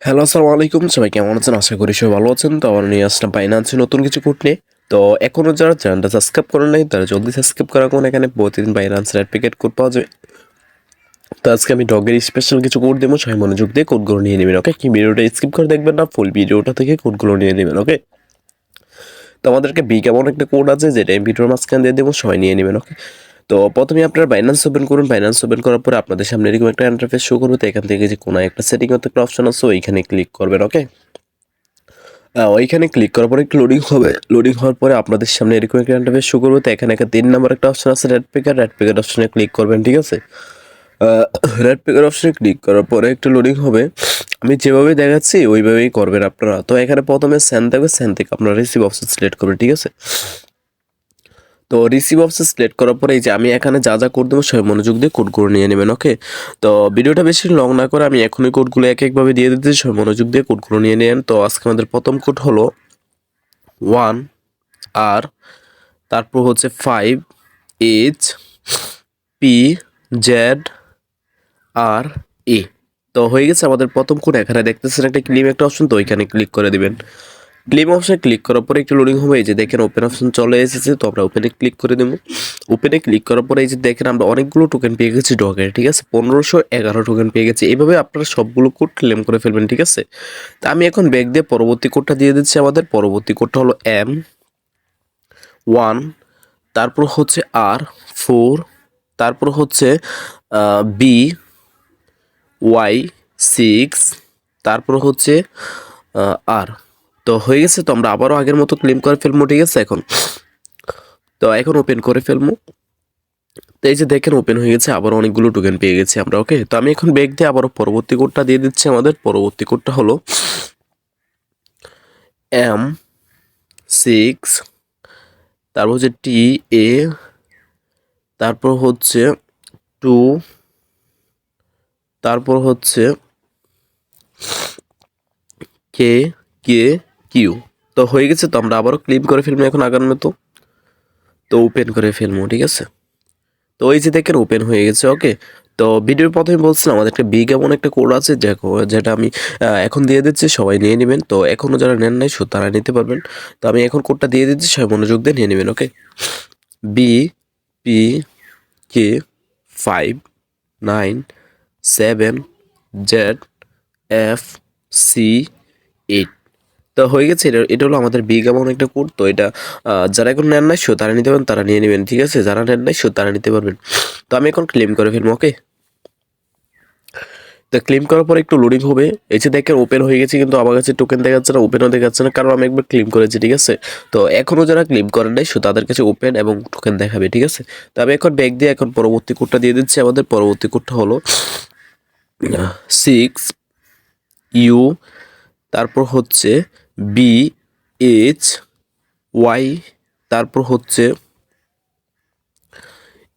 Hello, আসসালামু আলাইকুম। সবাই কেমন আছেন? আশা করি সবাই ভালো আছেন। তো আমার নিয়ে আসলাম বাইন্যান্সে নতুন কিছু কোড নিয়ে। তো এখনও যারা চ্যানেলটা সাবস্ক্রাইব করেন নাই তারা জলদি সাবস্ক্রাইব করা, কোন এখানে প্রতিদিন বাইন্যান্সের অ্যাডভোকেট কোড পাওয়া যায়। তো আজকে আমি ডগের স্পেশাল কিছু কোড দেবো, সবাই মনোযোগ দিয়ে কোডগুলো নিয়ে নেবেন। ওকে, কি ভিডিওটা স্কিপ করে দেখবেন না, ফুল ভিডিওটা থেকে কোডগুলো নিয়ে নেবেন। ওকে, তো আমাদেরকে বি কেমন একটা কোড আছে যেটা আমি ভিডিওর মাঝখানে দিয়ে দেবো, সবাই নিয়ে নেবেন। ওকে, তো প্রথমে আপনারা বাইন্যান্স ওপেন করুন। বাইন্যান্স ওপেন করার পরে আপনাদের সামনে এরকম একটা ইন্টারফেস শো করবে। তো এখান থেকে যে কোনো একটা সেটিং হতে একটা অপশন আছে, ওইখানে ক্লিক করবেন। ওকে, ওইখানে ক্লিক করার পরে একটু লোডিং হবে। লোডিং হওয়ার পরে আপনাদের সামনে এরকম একটা ইন্টারফেস শো করবে। তো এখানে একটা 3 নাম্বার একটা অপশন আছে, রেড পিকার অপশনে ক্লিক করবেন। ঠিক আছে, রেড পিকার অপশনে ক্লিক করার পরে একটু লোডিং হবে। আমি যেভাবে দেখাচ্ছি ওইভাবেই করবেন আপনারা। তো এখানে প্রথমে সেন্ড থাকবে, সেন্ড থেকে আপনারা রিসিভ অপশন সিলেক্ট করবেন। ঠিক আছে, তো রিসিভ অপশন সিলেক্ট করার পরে এই যে আমি এখানে যা যা কোড দেবো সবাই মনোযোগ দিয়ে কোডগুলো নিয়ে নেবেন। ওকে, তো ভিডিওটা বেশি লং না করে আমি এখনই কোডগুলো এক একভাবে দিয়ে দিতেছি, সবাই মনোযোগ দিয়ে কোডগুলো নিয়ে নেন। তো আজকে আমাদের প্রথম কোড হলো 1 আর, তারপর হচ্ছে 5HPZRA। তো হয়ে গেছে আমাদের প্রথম কোড। এখানে দেখতেছেন একটা ক্লেম একটা অপশন, তো ওইখানে ক্লিক করে দিবেন। ক্লেম অপশনে ক্লিক করার পরে একটু লোডিং হবে। এই যে দেখেন ওপেন অপশন চলে এসেছে, তো আমরা ওপেনে ক্লিক করে দেবো। ওপেনে ক্লিক করার পরে এই যে দেখেন আমরা অনেকগুলো টোকেন পেয়ে গেছি ডগের। ঠিক আছে, 1511 টোকেন পেয়ে গেছি। এইভাবে আপনারা সবগুলো কোড ক্লেম করে ফেলবেন। ঠিক আছে, তা আমি এখন ব্যাক দিয়ে পরবর্তী কোডটা দিয়ে দিচ্ছি। আমাদের পরবর্তী কোডটা হলো M1, তারপর হচ্ছে R4, তারপর হচ্ছে BY6, তারপর হচ্ছে আর। তো হয়ে গেছে, তো আমরা আবারও আগের মতো ক্লেম করে ফেলবো। ঠিক আছে, এখন ওপেন করে ফেলবো। তো এই যে দেখেন ওপেন হয়ে গেছে, আবার অনেকগুলো টোকেন পেয়ে গেছি আমরা। ওকে, তো আমি এখন ব্যাক দিয়ে আবারও পরবর্তী কোডটা দিয়ে দিচ্ছি। আমাদের পরবর্তী কোডটা হলো M6, তারপর হচ্ছে TA, তারপর হচ্ছে 2, তারপর হচ্ছে KKQ। তো হয়ে গেছে, তো আমরা আবারও ক্লেম করে ফেলবো এখন আগের মতো। তো ওপেন করে ফেলবো। ঠিক আছে, তো এই যে দেখেন ওপেন হয়ে গেছে। ওকে, তো ভিডিওর প্রথমে বলছিলাম আমাদের একটা বিগ এমন একটা কোড আছে দেখো, যেটা আমি এখন দিয়ে দিচ্ছি, সবাই নিয়ে নেবেন। তো এখনও যারা নেন নাই তারা নিতে পারবেন। তো আমি এখন কোডটা দিয়ে দিচ্ছি, সবাই মনোযোগ দিয়ে নিয়ে নেবেন। ওকে, BPK597ZFC8। তো হয়ে গেছে, এটা হলো আমাদের বিগ এমন একটা কোড। তো এটা যারা এখন নেন নাই তারা নিতে পারেন, তারা নিয়ে নেবেন। ঠিক আছে, যারা নেন নাই তারা নিতে পারবেন। তো আমি এখন ক্লেম করে ফেলবো। ওকে, তো ক্লেম করার পর একটু লোডিং হবে। এই যে দেখেন ওপেন হয়ে গেছে, কিন্তু আমার কাছে টোকেন দেখাচ্ছে না, ওপেনও দেখাচ্ছে না, কারণ আমি একবার ক্লেম করেছি। ঠিক আছে, তো এখনও যারা ক্লেম করেন নাই তাদের কাছে ওপেন এবং টোকেন দেখাবে। ঠিক আছে, তো আমি এখন ব্যাক দিয়ে এখন পরবর্তী কোডটা দিয়ে দিচ্ছি। আমাদের পরবর্তী কোডটা হলো 6U, তারপর হচ্ছে BHY, তারপর হচ্ছে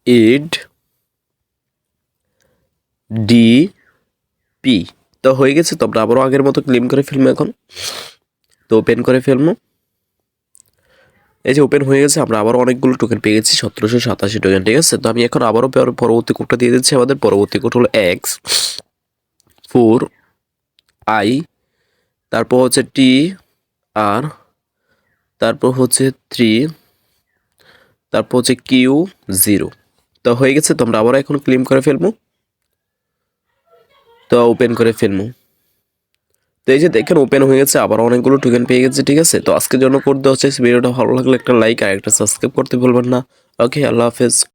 8DP। তো হয়ে গেছে, তো আমরা আবারও আগের মতো ক্লেম করে ফেলবো এখন। তো ওপেন করে ফেলবো। এই যে ওপেন হয়ে গেছে, আমরা আবারও অনেকগুলো টোকেন পেয়ে গেছি, 1787 টোকেন। ঠিক আছে, তো আমি এখন আবারও পরবর্তী কোডটা দিয়ে দিচ্ছি। আমাদের পরবর্তী কোড হলো X4I, তারপর হচ্ছে TR, তারপর হচ্ছে 3, তারপর হচ্ছে Q0। তো হয়ে গেছে, তো আমরা আবারও এখন ক্লেম করে ফেলবো। তো ওপেন করে ফেলবো। তো এই যে দেখেন ওপেন হয়ে গেছে, আবার অনেকগুলো টোকেন পেয়ে গেছে। ঠিক আছে, তো আজকের জন্য কোড দেওয়া হচ্ছে। ভিডিওটা ভালো লাগলে একটা লাইক আর একটা সাবস্ক্রাইব করতে ভুলবেন না। ওকে, আল্লাহ হাফেজ।